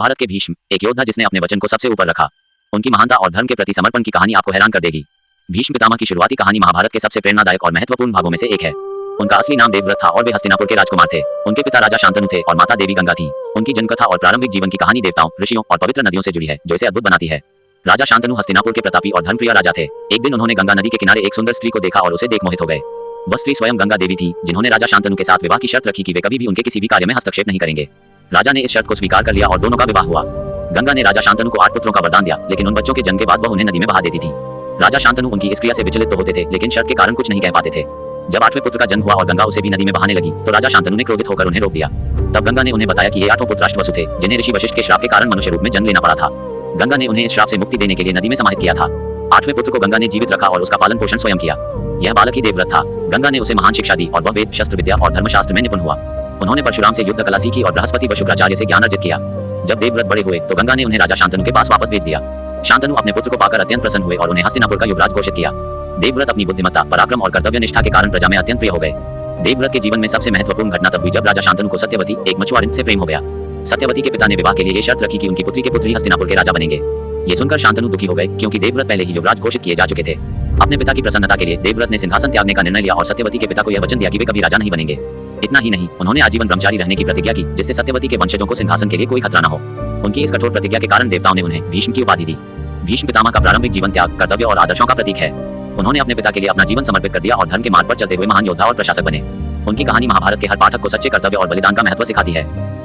महाभारत के भीष्म, एक योद्धा जिसने अपने वचन को सबसे ऊपर रखा। उनकी महानता और धर्म के प्रति समर्पण की कहानी आपको हैरान कर देगी। भीष्म पितामह की शुरुआती कहानी महाभारत के सबसे प्रेरणादायक और महत्वपूर्ण भागों में से एक है। उनका असली नाम देवव्रत था और वे हस्तिनापुर के राजकुमार थे। उनके पिता राजा शांतनु थे और माता देवी गंगा थी। उनकी जन्मकथा और प्रारंभिक जीवन की कहानी देवताओं, ऋषियों और पवित्र नदियों से जुड़ी है, जो इसे अद्भुत बनाती है। राजा शांतनु हस्तिनापुर के प्रतापी और धर्मप्रिय राजा थे। एक दिन उन्होंने गंगा नदी के किनारे एक सुंदर स्त्री को देखा और उसे देख मोहित हो गए। वह स्त्री स्वयं गंगा देवी थी, जिन्होंने राजा शांतनु के साथ विवाह की शर्त रखी कि वे कभी भी उनके किसी भी कार्य में हस्तक्षेप नहीं करेंगे। राजा ने इस शर्त को स्वीकार कर लिया और दोनों का विवाह हुआ। गंगा ने राजा शांतनु को 8 पुत्रों का वरदान दिया, लेकिन उन बच्चों के जन्म के बाद वह उन्हें नदी में बहा देती थी। राजा शांतनु उनकी इस क्रिया से विचलित तो होते थे, लेकिन शर्त के कारण कुछ नहीं कह पाते थे। जब 8वें पुत्र का जन्म हुआ और गंगा उसे भी नदी में बहाने लगी, तो राजा शांतनु ने क्रोधित होकर उन्हें रोक दिया। तब गंगा ने उन्हें बताया कि ये 8 पुत्र राष्ट्रवसु थे, जिन्हें ऋषि वशिष्ठ के श्राप के कारण मनुष्य रूप में जन्म लेना पड़ा था। गंगा ने उन्हें इस श्राप से मुक्ति देने के लिए नदी में समाहित किया था। 8वें पुत्र को गंगा ने जीवित रखा और उसका पालन पोषण स्वयं किया। यह बालक ही देवव्रत था। गंगा ने उसे महान शिक्षा दी और वह वेद, शस्त्र विद्या और धर्मशास्त्र में निपुण हुआ। उन्होंने परशुराम से युद्ध कला सीखी और बृहस्पति व शुक्राचार्य से ज्ञान अर्जित किया। जब देवव्रत बड़े हुए तो गंगा ने उन्हें राजा शांतनु के पास वापस भेज दिया। शांतनु अपने पुत्र को पाकर अत्यंत प्रसन्न हुए और उन्हें हस्तिनापुर का युवराज घोषित किया। देवव्रत अपनी बुद्धिमत्ता, पराक्रम और कर्तव्य निष्ठा के कारण प्रजा में अत्यंत प्रिय हो गए। देवव्रत के जीवन में सबसे महत्वपूर्ण घटना तब हुई जब राजा शांतनु को सत्यवती, एक मछुआरे से प्रेम हो गया। सत्यवती के पिता ने विवाह के लिए ये शर्त रखी कि उनकी पुत्री के पुत्र ही हस्तिनापुर के राजा बनेंगे। ये सुनकर शांतनु दुखी हो गए, क्योंकि देवव्रत पहले ही युवराज घोषित किए जा चुके थे। अपने पिता की प्रसन्नता के लिए देवव्रत ने सिंहासन त्यागने का निर्णय लिया और सत्यवती के पिता को यह वचन दिया कि वे कभी राजा नहीं बनेंगे। इतना ही नहीं, उन्होंने आजीवन ब्रह्मचारी रहने की प्रतिज्ञा की, जिससे सत्यवती के वंशजों को सिंहासन के लिए कोई खतरा न हो। उनकी इस कठोर प्रतिज्ञा के कारण देवताओं ने उन्हें भीष्म की उपाधि दी। भीष्म पितामह का प्रारंभिक जीवन त्याग, कर्तव्य और आदर्शों का प्रतीक है। उन्होंने अपने पिता के लिए अपना जीवन समर्पित कर दिया और धर्म के मार्ग पर चलते हुए महान योद्धा और प्रशासक बने। उनकी कहानी महाभारत के हर पाठक को सच्चे कर्तव्य और बलिदान का महत्व सिखाती है।